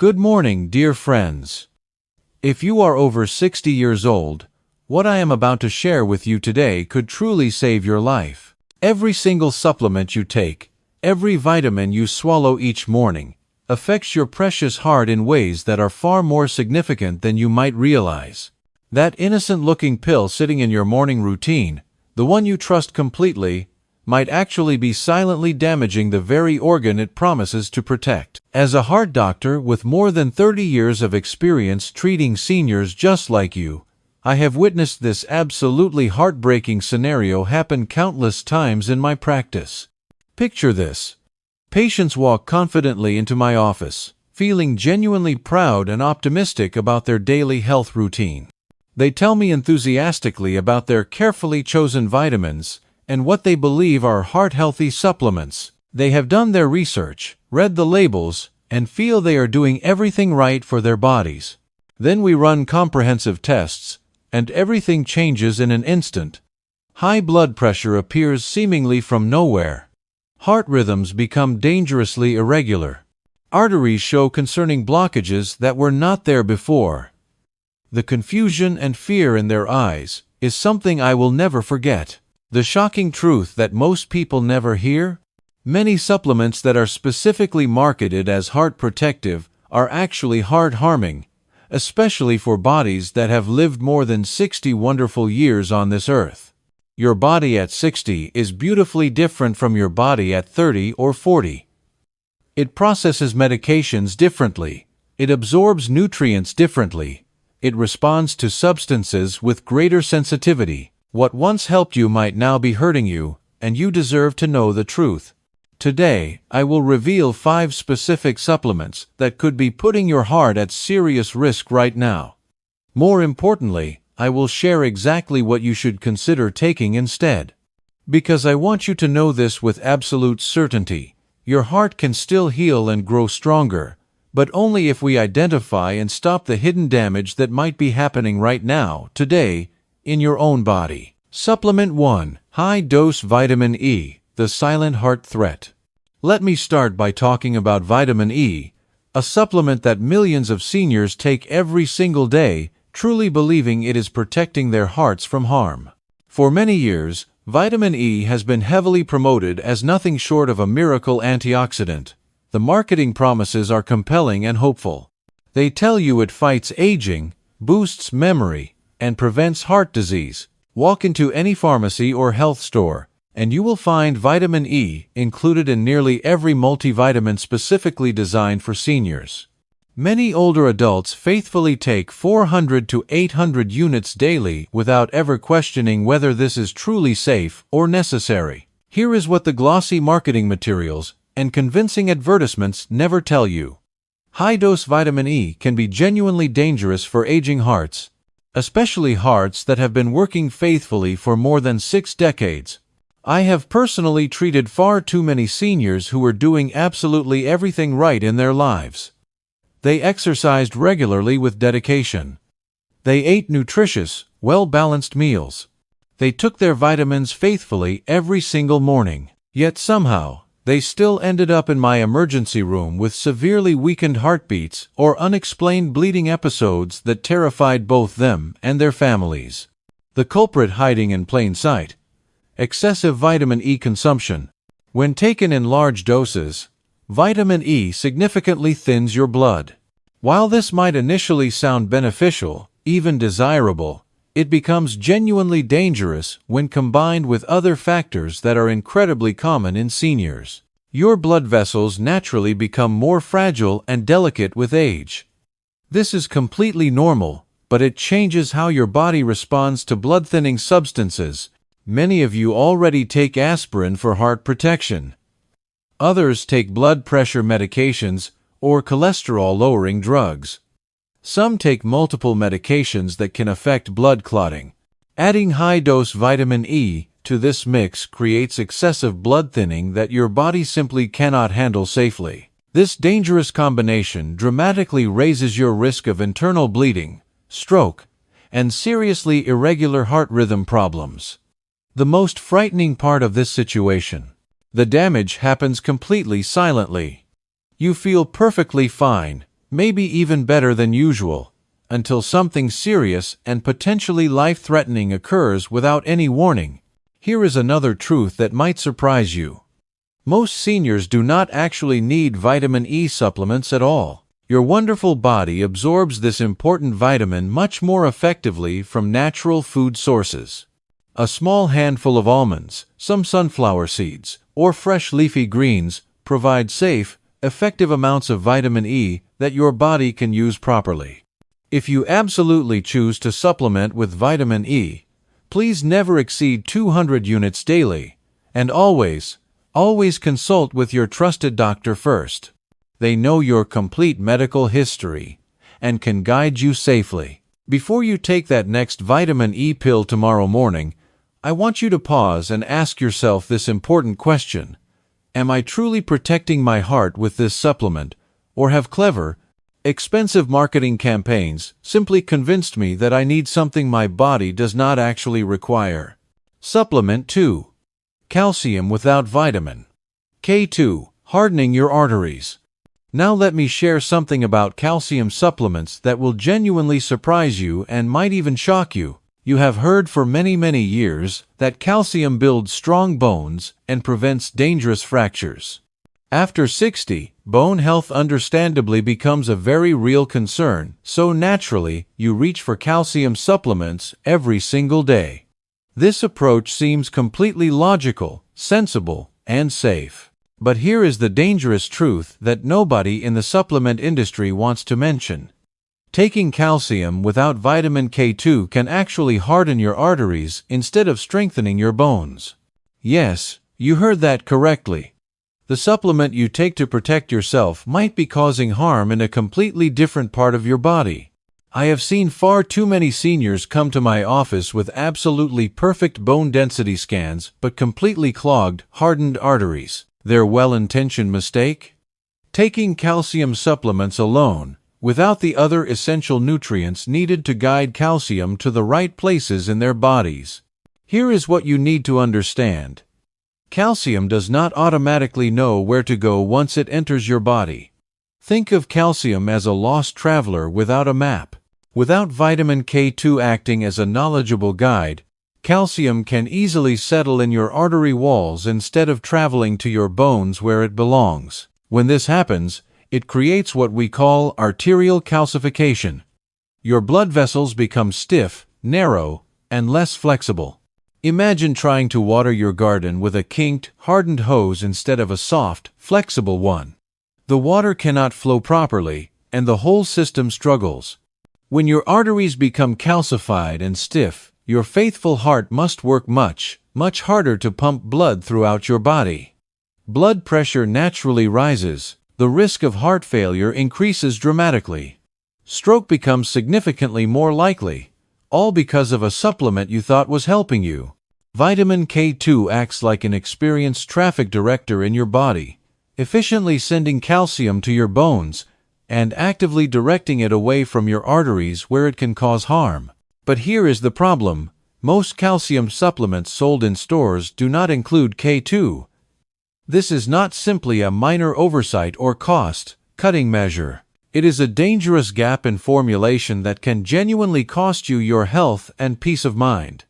Good morning, dear friends. If you are over 60 years old, what I am about to share with you today could truly save your life. Every single supplement you take, every vitamin you swallow each morning, affects your precious heart in ways that are far more significant than you might realize. That innocent-looking pill sitting in your morning routine, the one you trust completely, might actually be silently damaging the very organ it promises to protect. As a heart doctor with more than 30 years of experience treating seniors just like you, I have witnessed this absolutely heartbreaking scenario happen countless times in my practice. Picture this. Patients walk confidently into my office, feeling genuinely proud and optimistic about their daily health routine. They tell me enthusiastically about their carefully chosen vitamins and what they believe are heart-healthy supplements. They have done their research, read the labels, and feel they are doing everything right for their bodies. Then we run comprehensive tests, and everything changes in an instant. High blood pressure appears seemingly from nowhere. Heart rhythms become dangerously irregular. Arteries show concerning blockages that were not there before. The confusion and fear in their eyes is something I will never forget. The shocking truth that most people never hear? Many supplements that are specifically marketed as heart protective are actually heart-harming, especially for bodies that have lived more than 60 wonderful years on this earth. Your body at 60 is beautifully different from your body at 30 or 40. It processes medications differently. It absorbs nutrients differently. It responds to substances with greater sensitivity. What once helped you might now be hurting you, and you deserve to know the truth. Today, I will reveal 5 specific supplements that could be putting your heart at serious risk right now. More importantly, I will share exactly what you should consider taking instead. Because I want you to know this with absolute certainty. Your heart can still heal and grow stronger, but only if we identify and stop the hidden damage that might be happening right now, today, in your own body. Supplement 1. High-dose vitamin E, the silent heart threat. Let me start by talking about vitamin E, a supplement that millions of seniors take every single day, truly believing it is protecting their hearts from harm. For many years, vitamin E has been heavily promoted as nothing short of a miracle antioxidant. The marketing promises are compelling and hopeful. They tell you it fights aging, boosts memory, and prevents heart disease. Walk into any pharmacy or health store, and you will find vitamin E included in nearly every multivitamin specifically designed for seniors. Many older adults faithfully take 400 to 800 units daily without ever questioning whether this is truly safe or necessary. Here is what the glossy marketing materials and convincing advertisements never tell you. High-dose vitamin E can be genuinely dangerous for aging hearts, especially hearts that have been working faithfully for more than 6 decades. I have personally treated far too many seniors who were doing absolutely everything right in their lives. They exercised regularly with dedication. They ate nutritious, well-balanced meals. They took their vitamins faithfully every single morning. Yet somehow, they still ended up in my emergency room with severely weakened heartbeats or unexplained bleeding episodes that terrified both them and their families. The culprit hiding in plain sight. Excessive vitamin E consumption. When taken in large doses, vitamin E significantly thins your blood. While this might initially sound beneficial, even desirable, it becomes genuinely dangerous when combined with other factors that are incredibly common in seniors. Your blood vessels naturally become more fragile and delicate with age. This is completely normal, but it changes how your body responds to blood-thinning substances. Many of you already take aspirin for heart protection. Others take blood pressure medications or cholesterol-lowering drugs. Some take multiple medications that can affect blood clotting. Adding high-dose vitamin E to this mix creates excessive blood thinning that your body simply cannot handle safely. This dangerous combination dramatically raises your risk of internal bleeding, stroke, and seriously irregular heart rhythm problems. The most frightening part of this situation: the damage happens completely silently. You feel perfectly fine, maybe even better than usual, until something serious and potentially life-threatening occurs without any warning. Here is another truth that might surprise you. Most seniors do not actually need vitamin E supplements at all. Your wonderful body absorbs this important vitamin much more effectively from natural food sources. A small handful of almonds, some sunflower seeds, or fresh leafy greens provide safe, effective amounts of vitamin E that your body can use properly. If you absolutely choose to supplement with vitamin E, please never exceed 200 units daily, and always consult with your trusted doctor first. They know your complete medical history and can guide you safely. Before you take that next vitamin E pill tomorrow morning, I want you to pause and ask yourself this important question. Am I truly protecting my heart with this supplement, or have clever, expensive marketing campaigns simply convinced me that I need something my body does not actually require? Supplement 2. Calcium without vitamin K2, hardening your arteries. Now let me share something about calcium supplements that will genuinely surprise you and might even shock you. You have heard for many years that calcium builds strong bones and prevents dangerous fractures. After 60, bone health understandably becomes a very real concern, so naturally, you reach for calcium supplements every single day. This approach seems completely logical, sensible, and safe. But here is the dangerous truth that nobody in the supplement industry wants to mention. Taking calcium without vitamin K2 can actually harden your arteries instead of strengthening your bones. Yes, you heard that correctly. The supplement you take to protect yourself might be causing harm in a completely different part of your body. I have seen far too many seniors come to my office with absolutely perfect bone density scans but completely clogged, hardened arteries. Their well-intentioned mistake? Taking calcium supplements alone, without the other essential nutrients needed to guide calcium to the right places in their bodies. Here is what you need to understand. Calcium does not automatically know where to go once it enters your body. Think of calcium as a lost traveler without a map. Without vitamin K2 acting as a knowledgeable guide, calcium can easily settle in your artery walls instead of traveling to your bones where it belongs. When this happens, it creates what we call arterial calcification. Your blood vessels become stiff, narrow, and less flexible. Imagine trying to water your garden with a kinked, hardened hose instead of a soft, flexible one. The water cannot flow properly, and the whole system struggles. When your arteries become calcified and stiff, your faithful heart must work much harder to pump blood throughout your body. Blood pressure naturally rises. The risk of heart failure increases dramatically. Stroke becomes significantly more likely, all because of a supplement you thought was helping you. Vitamin K2 acts like an experienced traffic director in your body, efficiently sending calcium to your bones and actively directing it away from your arteries where it can cause harm. But here is the problem. Most calcium supplements sold in stores do not include K2. This is not simply a minor oversight or cost-cutting measure. It is a dangerous gap in formulation that can genuinely cost you your health and peace of mind.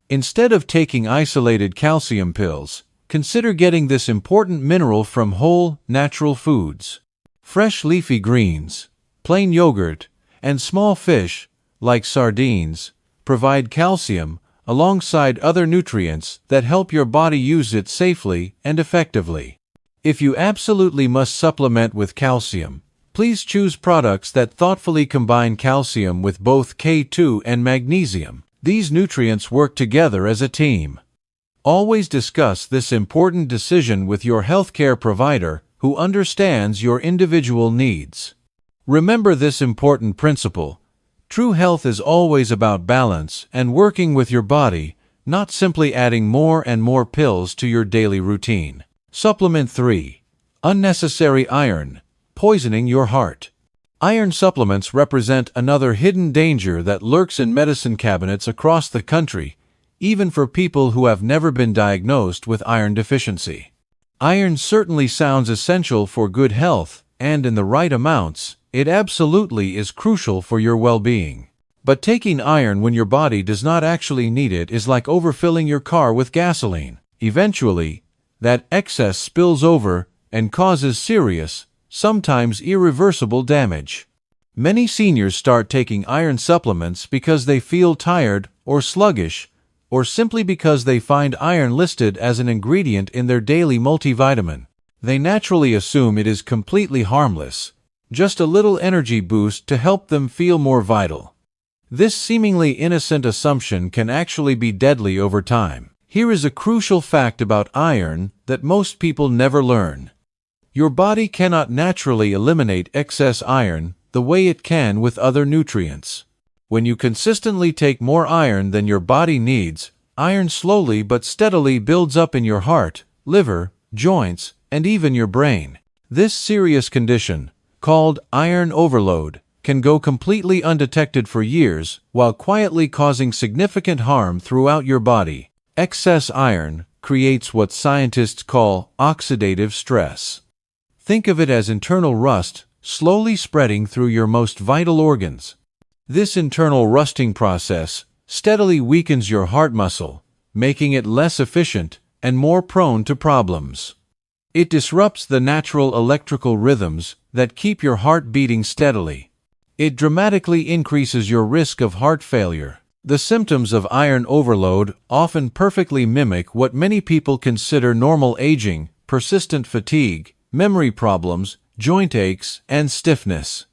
Instead of taking isolated calcium pills, consider getting this important mineral from whole, natural foods. Fresh leafy greens, plain yogurt, and small fish, like sardines, provide calcium alongside other nutrients that help your body use it safely and effectively. If you absolutely must supplement with calcium, please choose products that thoughtfully combine calcium with both K2 and magnesium. These nutrients work together as a team. Always discuss this important decision with your healthcare provider who understands your individual needs. Remember this important principle. True health is always about balance and working with your body, not simply adding more and more pills to your daily routine. Supplement 3. Unnecessary iron, poisoning your heart. Iron supplements represent another hidden danger that lurks in medicine cabinets across the country, even for people who have never been diagnosed with iron deficiency. Iron certainly sounds essential for good health, and in the right amounts, It absolutely is crucial for your well-being. But taking iron when your body does not actually need it is like overfilling your car with gasoline. Eventually, that excess spills over and causes serious, sometimes irreversible damage. Many seniors start taking iron supplements because they feel tired or sluggish, or simply because they find iron listed as an ingredient in their daily multivitamin. They naturally assume it is completely harmless, just a little energy boost to help them feel more vital. This seemingly innocent assumption can actually be deadly over time. Here is a crucial fact about iron that most people never learn. Your body cannot naturally eliminate excess iron the way it can with other nutrients. When you consistently take more iron than your body needs, iron slowly but steadily builds up in your heart, liver, joints, and even your brain. This serious condition, called iron overload, can go completely undetected for years while quietly causing significant harm throughout your body. Excess iron creates what scientists call oxidative stress. Think of it as internal rust slowly spreading through your most vital organs. This internal rusting process steadily weakens your heart muscle, making it less efficient and more prone to problems. It disrupts the natural electrical rhythms that keep your heart beating steadily. It dramatically increases your risk of heart failure. The symptoms of iron overload often perfectly mimic what many people consider normal aging: persistent fatigue, memory problems, joint aches, and stiffness.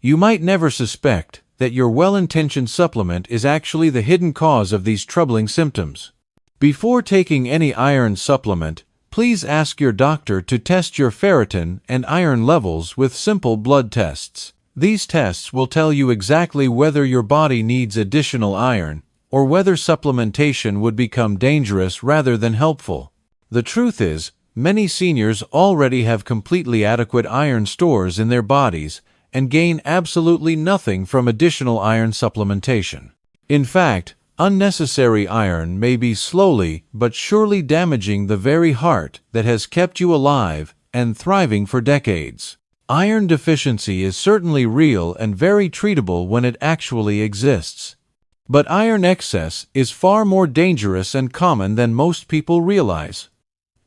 You might never suspect that your well-intentioned supplement is actually the hidden cause of these troubling symptoms. Before taking any iron supplement, please ask your doctor to test your ferritin and iron levels with simple blood tests. These tests will tell you exactly whether your body needs additional iron or whether supplementation would become dangerous rather than helpful. The truth is, many seniors already have completely adequate iron stores in their bodies and gain absolutely nothing from additional iron supplementation. In fact, unnecessary iron may be slowly but surely damaging the very heart that has kept you alive and thriving for decades. Iron deficiency is certainly real and very treatable when it actually exists. But iron excess is far more dangerous and common than most people realize,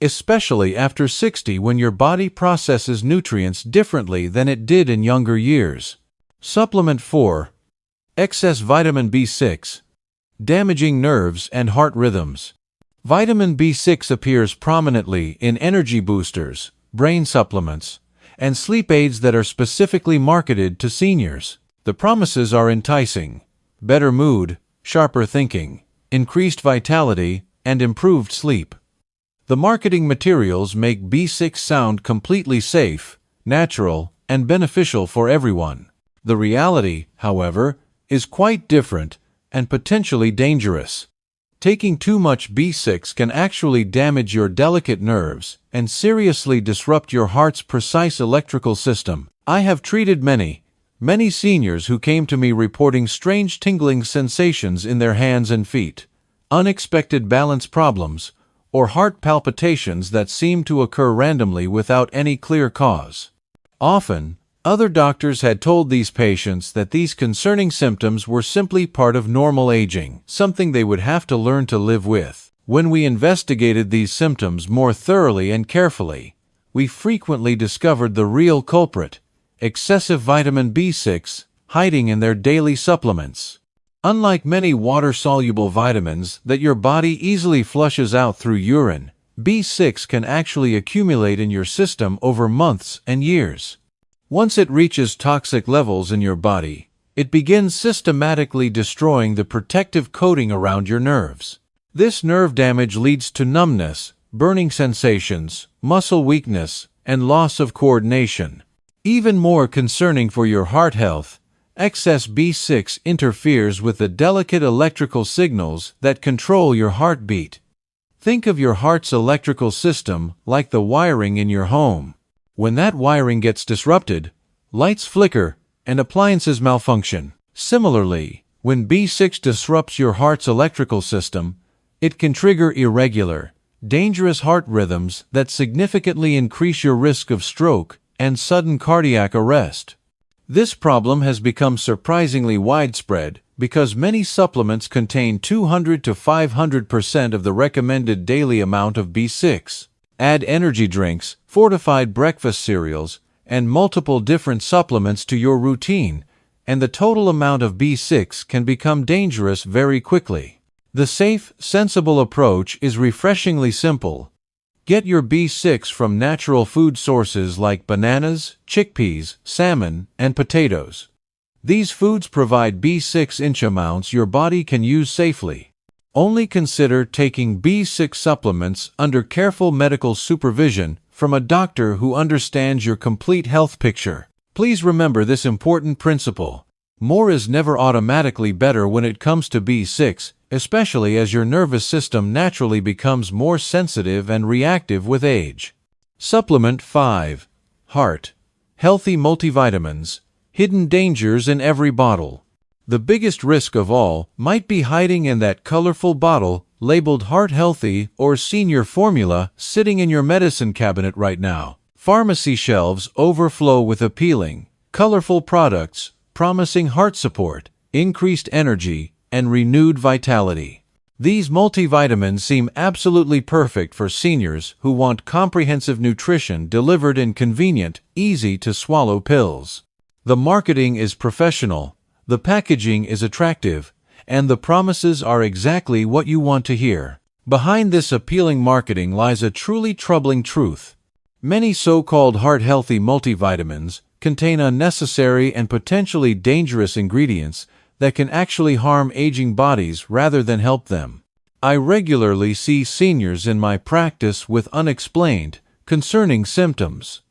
especially after 60 when your body processes nutrients differently than it did in younger years. Supplement 4. Excess vitamin B6. Damaging nerves and heart rhythms. Vitamin B6 appears prominently in energy boosters, brain supplements, and sleep aids that are specifically marketed to seniors. The promises are enticing: better mood, sharper thinking, increased vitality, and improved sleep. The marketing materials make B6 sound completely safe, natural, and beneficial for everyone. The reality, however, is quite different and potentially dangerous. Taking too much B6 can actually damage your delicate nerves and seriously disrupt your heart's precise electrical system. I have treated many seniors who came to me reporting strange tingling sensations in their hands and feet, unexpected balance problems, or heart palpitations that seemed to occur randomly without any clear cause. Often, other doctors had told these patients that these concerning symptoms were simply part of normal aging, something they would have to learn to live with. When we investigated these symptoms more thoroughly and carefully, we frequently discovered the real culprit: excessive vitamin B6 hiding in their daily supplements. Unlike many water-soluble vitamins that your body easily flushes out through urine, B6 can actually accumulate in your system over months and years. Once it reaches toxic levels in your body, it begins systematically destroying the protective coating around your nerves. This nerve damage leads to numbness, burning sensations, muscle weakness, and loss of coordination. Even more concerning for your heart health, excess B6 interferes with the delicate electrical signals that control your heartbeat. Think of your heart's electrical system like the wiring in your home. When that wiring gets disrupted, lights flicker and appliances malfunction. Similarly, when B6 disrupts your heart's electrical system, it can trigger irregular, dangerous heart rhythms that significantly increase your risk of stroke and sudden cardiac arrest. This problem has become surprisingly widespread because many supplements contain 200 to 500% of the recommended daily amount of B6. Add energy drinks, fortified breakfast cereals, and multiple different supplements to your routine, and the total amount of B6 can become dangerous very quickly. The safe, sensible approach is refreshingly simple. Get your B6 from natural food sources like bananas, chickpeas, salmon, and potatoes. These foods provide B6 amounts your body can use safely. Only consider taking B6 supplements under careful medical supervision from a doctor who understands your complete health picture. Please remember this important principle. More is never automatically better when it comes to B6, especially as your nervous system naturally becomes more sensitive and reactive with age. Supplement 5. Heart. Healthy multivitamins. Hidden dangers in every bottle. The biggest risk of all might be hiding in that colorful bottle labeled Heart Healthy or Senior Formula sitting in your medicine cabinet right now. Pharmacy shelves overflow with appealing, colorful products promising heart support, increased energy, and renewed vitality. These multivitamins seem absolutely perfect for seniors who want comprehensive nutrition delivered in convenient, easy-to-swallow pills. The marketing is professional, the packaging is attractive, and the promises are exactly what you want to hear. Behind this appealing marketing lies a truly troubling truth. Many so-called heart-healthy multivitamins contain unnecessary and potentially dangerous ingredients that can actually harm aging bodies rather than help them. I regularly see seniors in my practice with unexplained, concerning symptoms.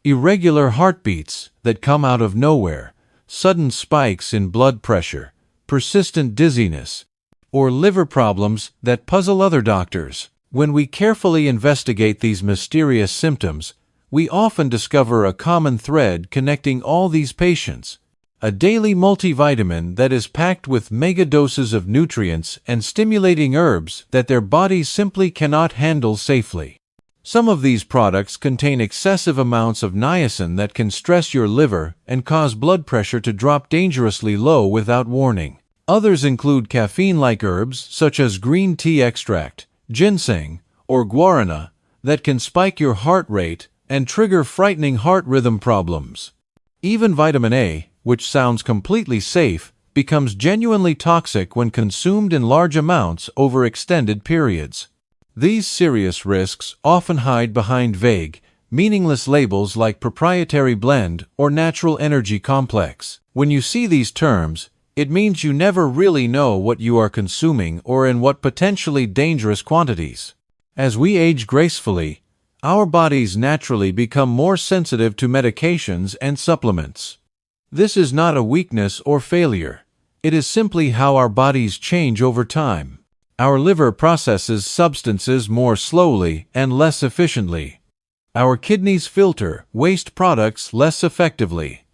Irregular heartbeats that come out of nowhere, sudden spikes in blood pressure, persistent dizziness, or liver problems that puzzle other doctors. When we carefully investigate these mysterious symptoms, we often discover a common thread connecting all these patients: a daily multivitamin that is packed with mega doses of nutrients and stimulating herbs that their bodies simply cannot handle safely. Some of these products contain excessive amounts of niacin that can stress your liver and cause blood pressure to drop dangerously low without warning. Others include caffeine-like herbs such as green tea extract, ginseng, or guarana that can spike your heart rate and trigger frightening heart rhythm problems. Even vitamin A, which sounds completely safe, becomes genuinely toxic when consumed in large amounts over extended periods. These serious risks often hide behind vague, meaningless labels like proprietary blend or natural energy complex. When you see these terms, it means you never really know what you are consuming or in what potentially dangerous quantities. As we age gracefully, our bodies naturally become more sensitive to medications and supplements. This is not a weakness or failure. It is simply how our bodies change over time. Our liver processes substances more slowly and less efficiently. Our kidneys filter waste products less effectively.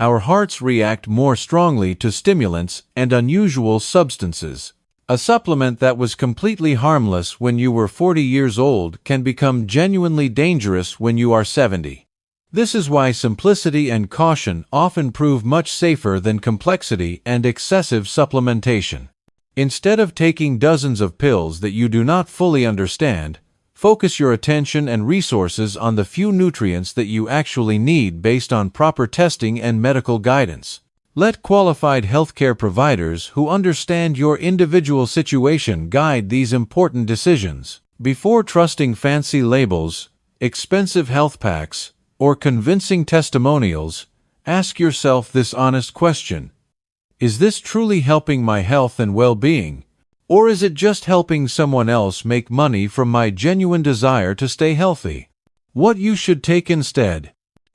Our hearts react more strongly to stimulants and unusual substances. A supplement that was completely harmless when you were 40 years old can become genuinely dangerous when you are 70. This is why simplicity and caution often prove much safer than complexity and excessive supplementation. Instead of taking dozens of pills that you do not fully understand, focus your attention and resources on the few nutrients that you actually need based on proper testing and medical guidance. Let qualified healthcare providers who understand your individual situation guide these important decisions. Before trusting fancy labels, expensive health packs, or convincing testimonials, ask yourself this honest question: is this truly helping my health and well-being, or is it just helping someone else make money from my genuine desire to stay healthy? What you should take instead.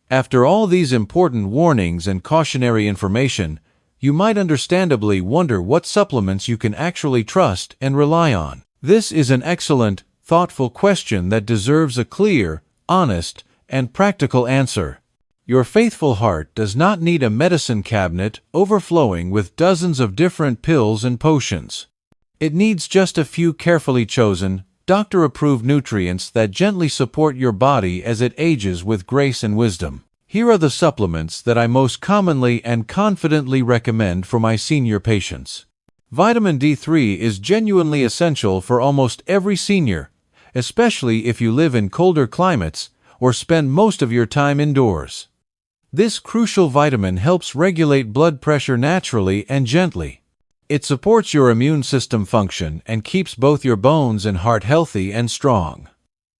After all these important warnings and cautionary information, you might understandably wonder what supplements you can actually trust and rely on. This is an excellent, thoughtful question that deserves a clear, honest, and practical answer. Your faithful heart does not need a medicine cabinet overflowing with dozens of different pills and potions. It needs just a few carefully chosen, doctor-approved nutrients that gently support your body as it ages with grace and wisdom. Here are the supplements that I most commonly and confidently recommend for my senior patients. Vitamin D3 is genuinely essential for almost every senior, especially if you live in colder climates or spend most of your time indoors. This crucial vitamin helps regulate blood pressure naturally and gently. It supports your immune system function and keeps both your bones and heart healthy and strong.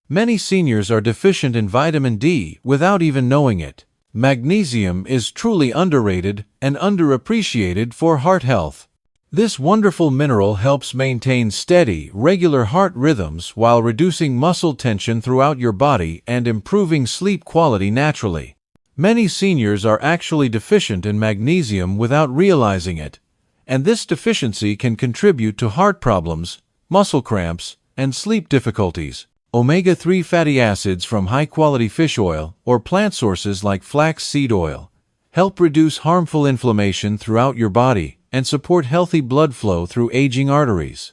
Many seniors are deficient in vitamin D without even knowing it. Magnesium is truly underrated and underappreciated for heart health. This wonderful mineral helps maintain steady, regular heart rhythms while reducing muscle tension throughout your body and improving sleep quality naturally. Many seniors are actually deficient in magnesium without realizing it, and this deficiency can contribute to heart problems, muscle cramps, and sleep difficulties. Omega-3 fatty acids from high-quality fish oil or plant sources like flax seed oil help reduce harmful inflammation throughout your body and support healthy blood flow through aging arteries.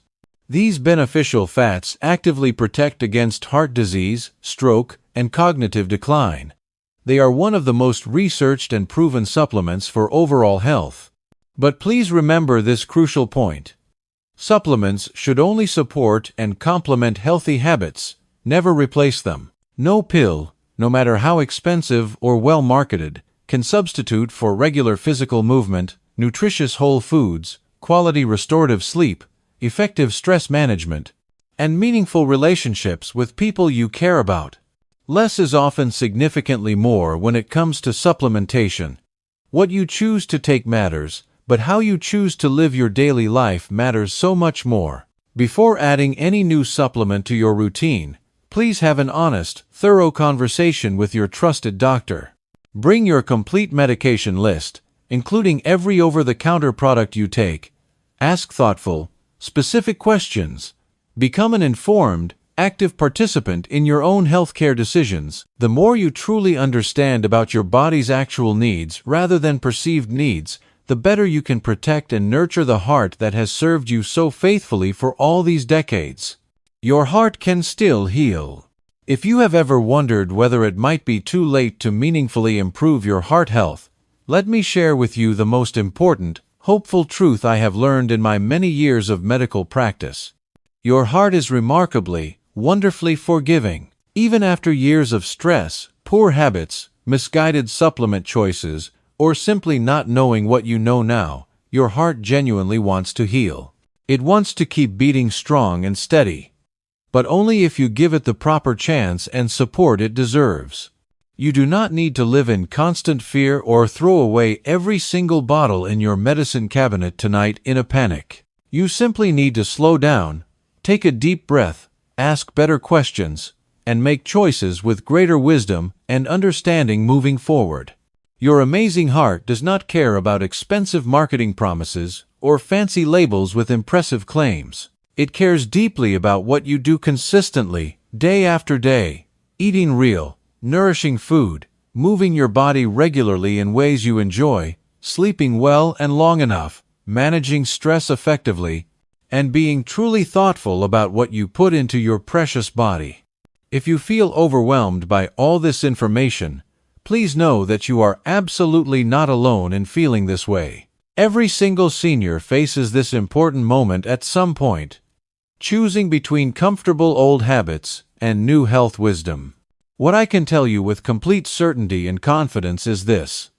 These beneficial fats actively protect against heart disease, stroke, and cognitive decline. They are one of the most researched and proven supplements for overall health. But please remember this crucial point. Supplements should only support and complement healthy habits, never replace them. No pill, no matter how expensive or well marketed, can substitute for regular physical movement, nutritious whole foods, quality restorative sleep, effective stress management, and meaningful relationships with people you care about. Less is often significantly more when it comes to supplementation. What you choose to take matters, but how you choose to live your daily life matters so much more. Before adding any new supplement to your routine, please have an honest, thorough conversation with your trusted doctor. Bring your complete medication list, including every over-the-counter product you take. Ask thoughtful, specific questions. Become an informed, active participant in your own healthcare decisions. The more you truly understand about your body's actual needs rather than perceived needs, the better you can protect and nurture the heart that has served you so faithfully for all these decades. Your heart can still heal. If you have ever wondered whether it might be too late to meaningfully improve your heart health, let me share with you the most important, hopeful truth I have learned in my many years of medical practice. Your heart is remarkably, wonderfully forgiving. Even after years of stress, poor habits, misguided supplement choices, or simply not knowing what you know now, your heart genuinely wants to heal. It wants to keep beating strong and steady, but only if you give it the proper chance and support it deserves. You do not need to live in constant fear or throw away every single bottle in your medicine cabinet tonight in a panic. You simply need to slow down, take a deep breath, ask better questions, and make choices with greater wisdom and understanding moving forward. Your amazing heart does not care about expensive marketing promises or fancy labels with impressive claims. It cares deeply about what you do consistently, day after day, eating real, nourishing food, moving your body regularly in ways you enjoy, sleeping well and long enough, managing stress effectively, and being truly thoughtful about what you put into your precious body. If you feel overwhelmed by all this information, please know that you are absolutely not alone in feeling this way. Every single senior faces this important moment at some point, choosing between comfortable old habits and new health wisdom. What I can tell you with complete certainty and confidence is this: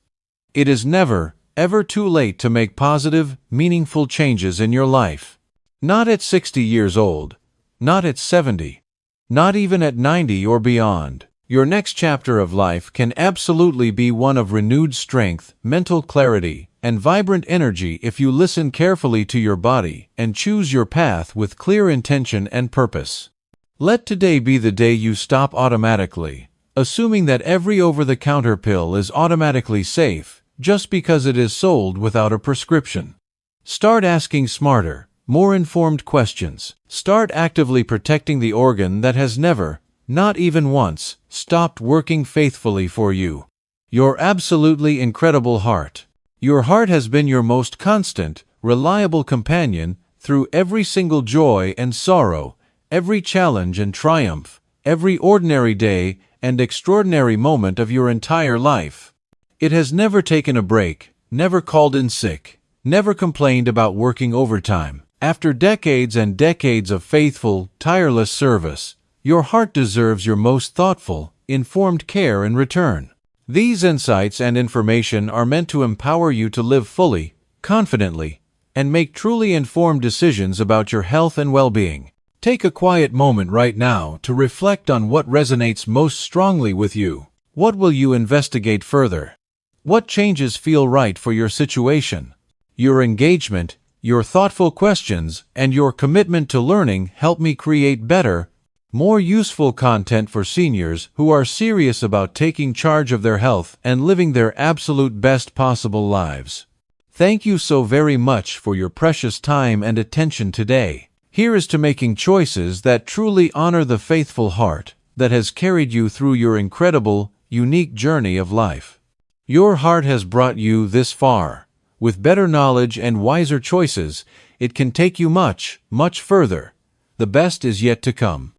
it is never, ever too late to make positive, meaningful changes in your life. Not at 60 years old, not at 70, not even at 90 or beyond. Your next chapter of life can absolutely be one of renewed strength, mental clarity, and vibrant energy if you listen carefully to your body and choose your path with clear intention and purpose. Let today be the day you stop automatically, assuming that every over-the-counter pill is automatically safe just because it is sold without a prescription. Start asking smarter, more informed questions. Start actively protecting the organ that has never, not even once, stopped working faithfully for you. Your absolutely incredible heart. Your heart has been your most constant, reliable companion through every single joy and sorrow, every challenge and triumph, every ordinary day and extraordinary moment of your entire life. It has never taken a break, never called in sick, never complained about working overtime. After decades and decades of faithful, tireless service, your heart deserves your most thoughtful, informed care in return. These insights and information are meant to empower you to live fully, confidently, and make truly informed decisions about your health and well-being. Take a quiet moment right now to reflect on what resonates most strongly with you. What will you investigate further? What changes feel right for your situation? Your engagement, your thoughtful questions, and your commitment to learning help me create better, more useful content for seniors who are serious about taking charge of their health and living their absolute best possible lives. Thank you so very much for your precious time and attention today. Here is to making choices that truly honor the faithful heart that has carried you through your incredible, unique journey of life. Your heart has brought you this far. With better knowledge and wiser choices, it can take you much, much further. The best is yet to come.